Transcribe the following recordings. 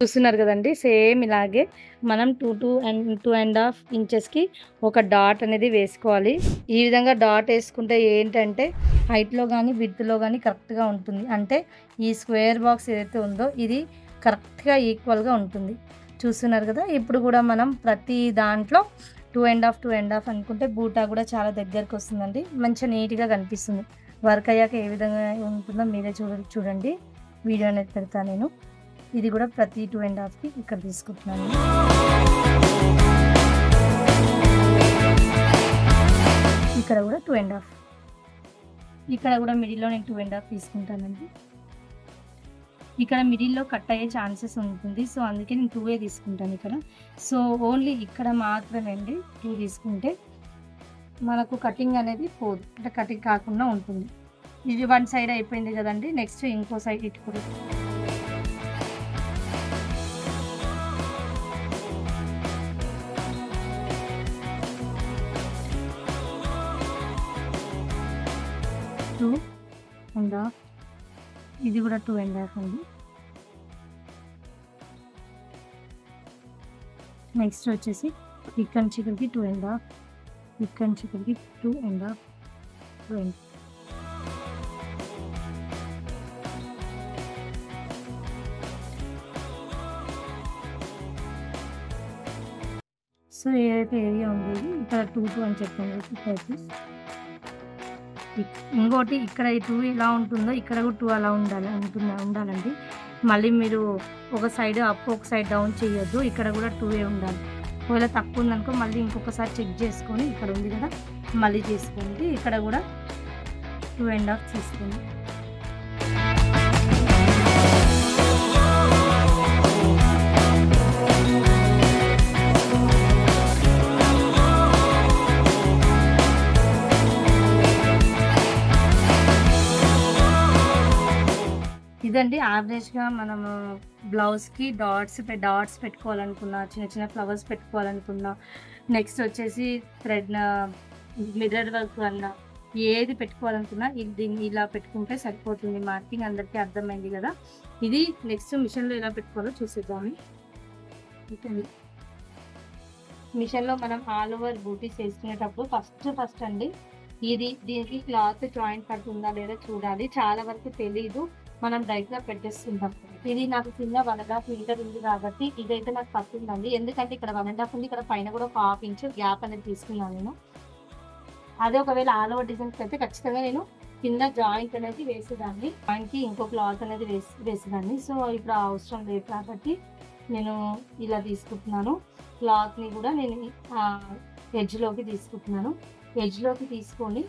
చూస్తున్నారు కదండి, సేమ్ ఇలాగే మనం 2.5 ఇంచెస్కి ఒక డాట్ అనేది వేసుకోవాలి. ఈ విధంగా డాట్ వేసుకుంటే ఏంటంటే హైట్లో కానీ విడ్త్లో కానీ కరెక్ట్గా ఉంటుంది. అంటే ఈ స్క్వేర్ బాక్స్ ఏదైతే ఉందో ఇది కరెక్ట్గా ఈక్వల్గా ఉంటుంది. చూస్తున్నారు కదా. ఇప్పుడు కూడా మనం ప్రతి దాంట్లో 2.5 అనుకుంటే బూటా కూడా చాలా దగ్గరకు వస్తుందండి. మంచిగా నీట్గా కనిపిస్తుంది. వర్క్ అయ్యాక ఏ విధంగా ఉంటుందో మీరే చూడండి. వీడియో అనేది పెడతాను నేను. ఇది కూడా ప్రతి 2.5కి ఇక్కడ తీసుకుంటున్నాను. ఇక్కడ కూడా 2.5, ఇక్కడ కూడా మిడిల్లో నేను 2.5 తీసుకుంటానండి. ఇక్కడ మిడిల్లో కట్ అయ్యే ఛాన్సెస్ ఉంటుంది. సో అందుకే నేను 2 తీసుకుంటాను ఇక్కడ. సో ఓన్లీ ఇక్కడ మాత్రమే అండి 2 తీసుకుంటే మనకు కటింగ్ అనేది పోదు, అంటే కటింగ్ కాకుండా ఉంటుంది. ఇది వన్ సైడ్ అయిపోయింది కదండి. నెక్స్ట్ ఇంకో సైడ్ ఇటు కూడా ఇది కూడా 2.5 అండి. నెక్స్ట్ వచ్చేసి ఇక్కడ నుంచి ఇక్కడికి 2.5, ఇక్కడ నుంచి ఇక్కడికి 2.5. సో ఏదైతే ఏరియా ఉండేది ఇక్కడ 2 అని చెప్పండి. ఇంకోటి ఇక్కడ 2 ఎలా ఉంటుందో ఇక్కడ కూడా 2 అలా ఉండాలండి. మళ్ళీ మీరు ఒక సైడ్ అప్ ఒక సైడ్ డౌన్ చేయొద్దు. ఇక్కడ కూడా 2 ఉండాలి. ఒకవేళ తక్కువ ఉందనుకో మళ్ళీ ఇంకొకసారి చెక్ చేసుకొని ఇక్కడ ఉంది కదా మళ్ళీ తీసుకోండి. ఇక్కడ కూడా 2.5 తీసుకోండి. ఇదండి యావరేజ్గా మనము బ్లౌజ్కి డాట్స్ పెట్టుకోవాలనుకున్నా, చిన్న చిన్న ఫ్లవర్స్ పెట్టుకోవాలనుకున్నా, నెక్స్ట్ వచ్చేసి థ్రెడ్ మిర్రర్ వర్క్ అన్నా ఏది పెట్టుకోవాలనుకున్నా దీన్ని ఇలా పెట్టుకుంటే సరిపోతుంది. మార్కింగ్ అందరికీ అర్థమైంది కదా. ఇది నెక్స్ట్ మిషన్లో ఎలా పెట్టుకోవాలో చూసేద్దాము. మిషన్లో మనం ఆల్ ఓవర్ బూటీస్ వేసుకునేటప్పుడు ఫస్ట్ అండి దీనికి క్లాత్ జాయింట్ పడుతుందా లేదా చూడాలి. చాలా వరకు తెలీదు, మనం డైరెక్ట్గా పెట్టేస్తుంటాం. ఇది నాకు కింద 1.5 మీటర్ ఉంది కాబట్టి ఇదైతే నాకు పడుతుందండి. ఎందుకంటే ఇక్కడ 1.5 ఉంది, ఇక్కడ పైన కూడా ఒక 1/2 ఇంచ్ గ్యాప్ అనేది తీసుకున్నాను నేను. అదే ఒకవేళ ఆల్ ఓవర్ డిజైన్స్ అయితే ఖచ్చితంగా నేను కింద జాయింట్ అనేది వేసేదాన్ని, జాయింట్కి ఇంకో క్లాత్ అనేది వేసేదాన్ని. సో ఇప్పుడు అవసరం లేదు కాబట్టి నేను ఇలా తీసుకుంటున్నాను. క్లాత్ని కూడా నేను ఎడ్జ్లోకి తీసుకుంటున్నాను. ఎడ్జ్లోకి తీసుకొని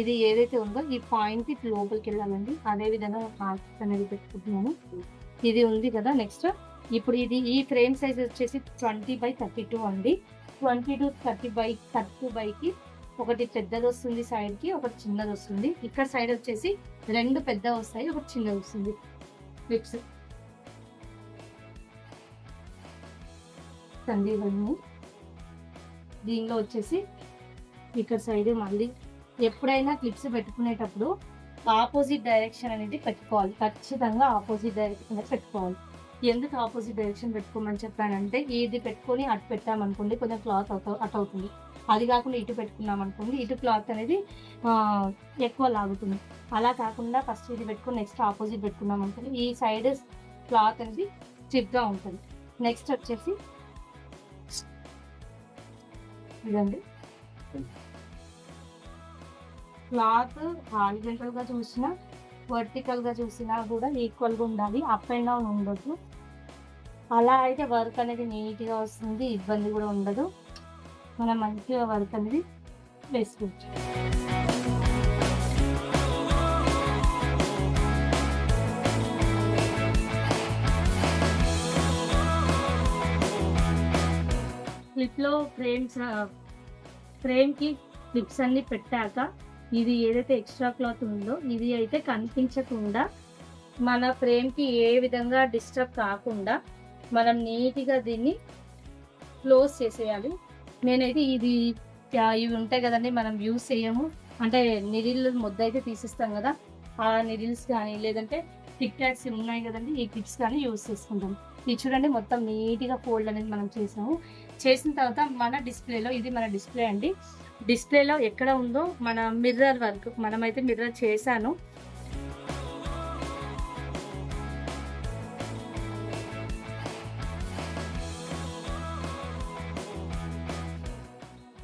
ఇది ఏదైతే ఉందో ఈ పాయింట్ లోపలికి వెళ్ళాలండి. అదేవిధంగా మార్క్స్ అనేది పెట్టుకుంటున్నాను. ఇది ఉంది కదా. నెక్స్ట్ ఇప్పుడు ఈ ఫ్రేమ్ సైజ్ వచ్చేసి 20/32 అండి. 20/30/32కి ఒకటి పెద్దది వస్తుంది సైడ్కి, ఒకటి చిన్నది వస్తుంది. ఇక్కడ సైడ్ వచ్చేసి 2 పెద్దవి వస్తాయి, ఒకటి చిన్నది వస్తుంది. క్లిప్స్ సందీవన్నీ దీనిలో వచ్చేసి ఇక్కడ సైడ్ మళ్ళీ ఎప్పుడైనా క్లిప్స్ పెట్టుకునేటప్పుడు ఆపోజిట్ డైరెక్షన్ అనేది పెట్టుకోవాలి. ఖచ్చితంగా ఆపోజిట్ డైరెక్షన్ అనేది పెట్టుకోవాలి. ఎందుకు ఆపోజిట్ డైరెక్షన్ పెట్టుకోమని చెప్పానంటే ఇది పెట్టుకొని అటు పెట్టామనుకోండి కొంచెం క్లాత్ అటు అవుతుంది. అది కాకుండా ఇటు పెట్టుకున్నాం అనుకోండి ఇటు క్లాత్ అనేది ఎక్కువ లాగుతుంది. అలా కాకుండా ఫస్ట్ ఇది పెట్టుకొని నెక్స్ట్ ఆపోజిట్ పెట్టుకున్నాం అనుకోండి ఈ సైడ్ క్లాత్ అనేది స్టిఫ్గా ఉంటుంది. నెక్స్ట్ వచ్చేసి ఇదండి, క్లాత్ హారిజంటల్గా చూసినా వర్టికల్గా చూసినా కూడా ఈక్వల్గా ఉండాలి, అప్ అండ్ డౌన్ ఉండదు. అలా అయితే వర్క్ అనేది నీట్గా వస్తుంది, ఇబ్బంది కూడా ఉండదు. మనం మంచిగా వర్క్ అనేది వేసుకోవచ్చు. క్లిప్లో ఫ్రేమ్కి క్లిప్స్ అన్ని పెట్టాక ఇది ఏదైతే ఎక్స్ట్రా క్లాత్ ఉందో ఇది అయితే కనిపించకుండా మన ఫ్రేమ్కి ఏ విధంగా డిస్టర్బ్ కాకుండా మనం నీట్గా దీన్ని క్లోజ్ చేసేయాలి. నేనైతే ఇవి ఉంటాయి కదండి మనం యూస్ చేయము, అంటే నిడిల్ ముద్ద అయితే తీసిస్తాం కదా, ఆ నిడిల్స్ కానీ లేదంటే టిక్ టాక్స్ ఉన్నాయి కదండి ఈ క్లిప్స్ కానీ యూస్ చేసుకుంటాం. ఇది చూడండి మొత్తం నీట్‌గా ఫోల్డ్ అనేది మనం చేసాము. చేసిన తర్వాత మన డిస్‌ప్లేలో ఇది మన డిస్‌ప్లే అండి. డిస్‌ప్లేలో ఎక్కడ ఉందో మన మిర్రర్ వర్క్ మనమైతే మిర్రర్ చేశాను.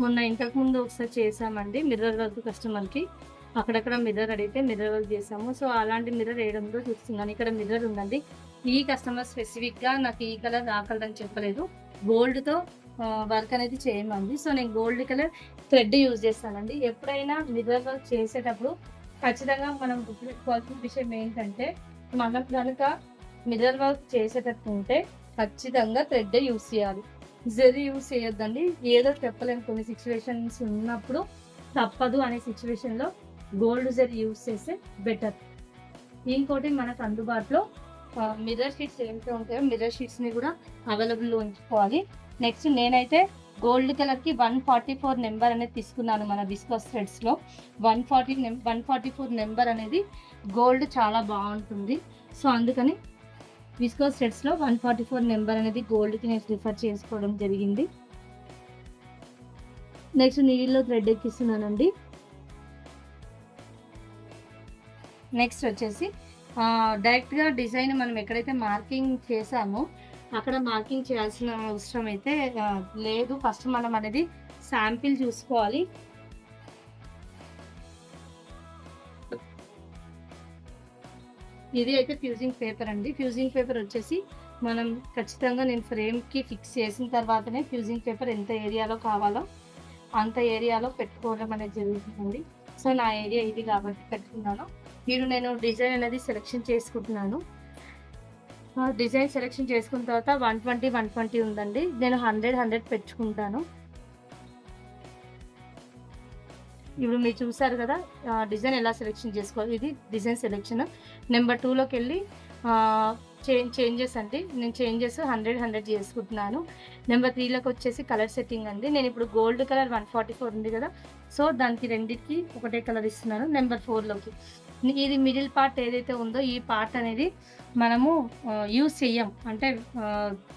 మొన్న ఇంతకుముందు ఒకసారి చేశామండి మిర్రర్ వర్క్ కస్టమర్‌కి. అక్కడక్కడ మిర్రర్ అడిగితే మిర్రర్ వర్క్ చేశాము. సో, అలాంటి మిర్రర్ ఏడుందో చూస్తున్నాను. ఇక్కడ మిర్రర్ ఉందండి. ఈ కస్టమర్ స్పెసిఫిక్‌గా నాకు ఈ కలర్, ఆ కలర్ అని చెప్పలేదు. గోల్డ్‌తో వర్క్ అనేది చేయమంది. సో, నేను గోల్డ్ కలర్ థ్రెడ్ యూజ్ చేస్తానండి. ఎప్పుడైనా మిర్రర్ వర్క్ చేసేటప్పుడు ఖచ్చితంగా మనం గుర్తుపెట్టుకోవాల్సిన విషయం ఏంటంటే, మనం గనక మిర్రర్ వర్క్ చేసేటట్టు ఉంటే ఖచ్చితంగా థ్రెడ్డే యూజ్ చేయాలి. జరీ యూజ్ చేయొద్దండి. ఏదో చెప్పలేని కొన్ని సిట్యుయేషన్స్ ఉన్నప్పుడు తప్పదు అనే సిట్యుయేషన్‌లో గోల్డ్ జరీ యూజ్ చేస్తే బెటర్. ఇంకోటి మనకు అందుబాటులో మిర్రర్ షీట్స్ ఏవైతే ఉంటాయో మిర్రర్ షీట్స్‌ని కూడా అవైలబుల్‌లో ఉంచుకోవాలి. నెక్స్ట్ నేనైతే గోల్డ్ కలర్‌కి 144 నెంబర్ అనేది తీసుకున్నాను మన విస్కోస్ థ్రెడ్స్‌లో. 144 నెంబర్ అనేది గోల్డ్ చాలా బావుంటుంది. సో, అందుకని విస్కోస్ థ్రెడ్స్‌లో 144 నెంబర్ అనేది గోల్డ్‌కి నేను ప్రిఫర్ చేసుకోవడం జరిగింది. నెక్స్ట్ నీడిల్‌లో థ్రెడ్ ఎక్కిస్తున్నానండి. నెక్స్ట్ వచ్చేసి డైరెక్ట్‌గా డిజైన్ మనం ఎక్కడైతే మార్కింగ్ చేసామో అక్కడ మార్కింగ్ చేయాల్సిన అవసరం అయితే లేదు. ఫస్ట్ మనం అనేది శాంపిల్ చూసుకోవాలి. ఇది అయితే ఫ్యూజింగ్ పేపర్ అండి. ఫ్యూజింగ్ పేపర్ వచ్చేసి మనం ఖచ్చితంగా నేను ఫ్రేమ్‌కి ఫిక్స్ చేసిన తర్వాతనే ఫ్యూజింగ్ పేపర్ ఎంత ఏరియాలో కావాలో అంత ఏరియాలో పెట్టుకోవడం అనేది జరుగుతుందండి. సో, నా ఏరియా ఇది కాబట్టి పెట్టుకున్నాను. నేను డిజైన్ అనేది సెలెక్షన్ చేసుకుంటున్నాను. డిజైన్ సెలెక్షన్ చేసుకున్న తర్వాత 120, 120 ఉందండి. నేను 100, 100 పెట్టుకుంటాను. ఇప్పుడు మీరు చూసారు కదా! డిజైన్ ఎలా సెలెక్షన్ చేసుకోవాలి. ఇది డిజైన్ సెలెక్షన్. నెంబర్ 2లోకెళ్ళి చేంజెస్ అండి. నేను చేంజెస్ 100, 100 చేసుకుంటున్నాను. నెంబర్ 3లోకి వచ్చేసి కలర్ సెట్టింగ్ అండి. నేను ఇప్పుడు గోల్డ్ కలర్ 144 ఉంది కదా! సో, దానికి రెండిటికి ఒకటే కలర్ ఇస్తున్నాను. నెంబర్ 4లోకి. ఇది మిడిల్ పార్ట్ ఏదైతే ఉందో ఈ పార్ట్ అనేది మనము యూజ్ చెయ్యం. అంటే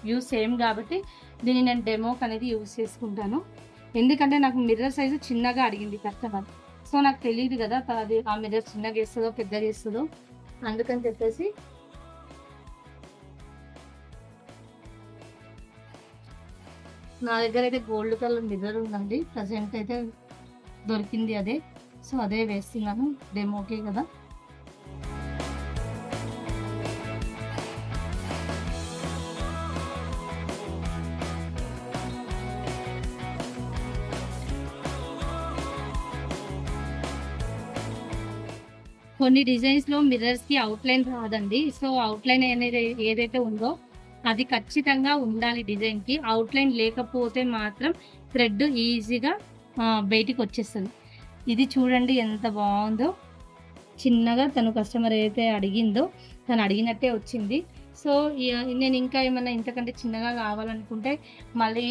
యూజ్ చేయం కాబట్టి దీన్ని నేను డెమోకి అనేది యూజ్ చేసుకుంటాను. ఎందుకంటే నాకు మిర్రర్ సైజు చిన్నగా అడిగింది కస్టమర్. సో, నాకు తెలీదు కదా! అది ఆ మిర్రర్ చిన్నగా ఇస్తదో, పెద్దగా ఇస్తదో అందుకని చెప్పేసి నా దగ్గర అయితే గోల్డ్ కలర్ మిర్రర్ ఉందండి. ప్రెజెంట్ అయితే దొరికింది అదే. సో, అదే వేస్తున్నాను. డెమోకే కదా! కొన్ని డిజైన్స్‌లో మిర్రర్స్‌కి అవుట్‌లైన్ రాదండి. సో, అవుట్‌లైన్ అనేది ఏదైతే ఉందో అది ఖచ్చితంగా ఉండాలి డిజైన్‌కి. అవుట్‌లైన్ లేకపోతే మాత్రం థ్రెడ్ ఈజీగా బయటికొచ్చేస్తది. ఇది చూడండి ఎంత బావుందో. చిన్నగా తను కస్టమర్ ఏదైతే అడిగిందో తను అడిగినట్టే వచ్చింది. సో, నేను ఇంకా ఏమన్నా ఇంతకంటే చిన్నగా కావాలనుకుంటే మళ్ళీ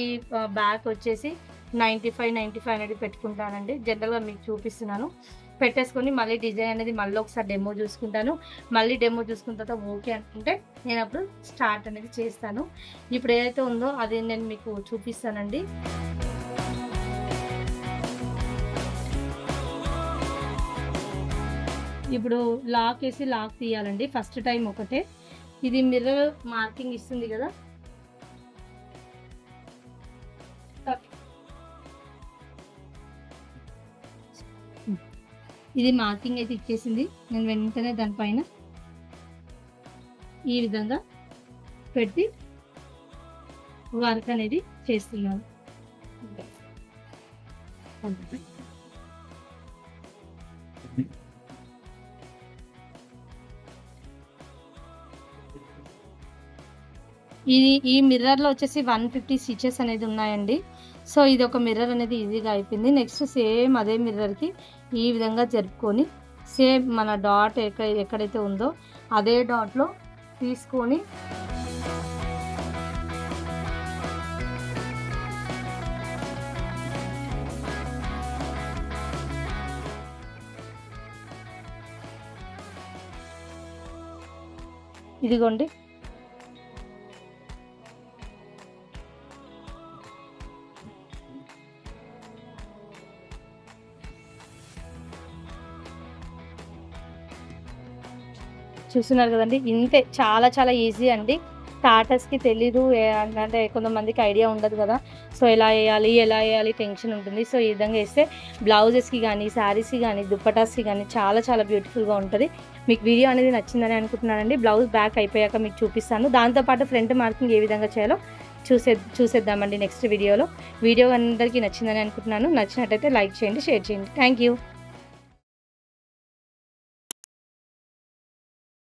బ్యాక్ వచ్చేసి 95, 95 అనేది పెట్టుకుంటానండి. జనరల్‌గా మీకు చూపిస్తున్నాను. పెట్టేసుకొని మళ్ళీ డిజైన్ అనేది మళ్ళీ ఒకసారి డెమో చూసుకుంటాను. మళ్ళీ డెమో చూసుకున్న తర్వాత ఓకే అనుకుంటే నేనప్పుడు స్టార్ట్ అనేది చేస్తాను. ఇప్పుడు ఏదైతే ఉందో అది నేను మీకు చూపిస్తానండి. ఇప్పుడు లాక్ ఏసి లాక్ తీయాలండి. ఫస్ట్ టైం ఒకటే. ఇది మిర్రర్ మార్కింగ్ ఇస్తుంది కదా! ఇది మార్కింగ్ అయితే ఇచ్చేసింది. నేను వెంటనే దానిపైన ఈ విధంగా పెట్టి వర్క్ అనేది చేస్తున్నాను. ఈ మిర్రర్‌లో వచ్చేసి 150 స్టిచెస్ అనేది ఉన్నాయండి. సో, ఇది ఒక మిర్రర్ అనేది ఈజీగా అయిపోయింది. నెక్స్ట్ సేమ్ అదే మిర్రర్‌కి ఈ విధంగా జరుపుకొని సేమ్ మన డాట్ ఎక్కడైతే ఉందో అదే డాట్‌లో తీసుకొని ఇదిగోండి చూస్తున్నారు కదండి, ఇంతే, చాలా చాలా ఈజీ అండి. స్టార్టర్స్‌కి తెలీదు, అంటే కొంతమందికి ఐడియా ఉండదు కదా. సో ఎలా వేయాలి టెన్షన్ ఉంటుంది. సో ఈ విధంగా వేస్తే బ్లౌజెస్కి కానీ, శారీస్కి కానీ, దుప్పటాస్కి కానీ చాలా చాలా బ్యూటిఫుల్గా ఉంటుంది. మీకు వీడియో అనేది నచ్చిందని అనుకుంటున్నానండి. బ్లౌజ్ బ్యాక్ అయిపోయాక మీకు చూపిస్తాను. దాంతోపాటు ఫ్రంట్ మార్కింగ్ ఏ విధంగా చేయాలో చూసేద్దామండి నెక్స్ట్ వీడియోలో. వీడియో అందరికీ నచ్చిందని అనుకుంటున్నాను. నచ్చినట్టయితే లైక్ చేయండి, షేర్ చేయండి. Thank you.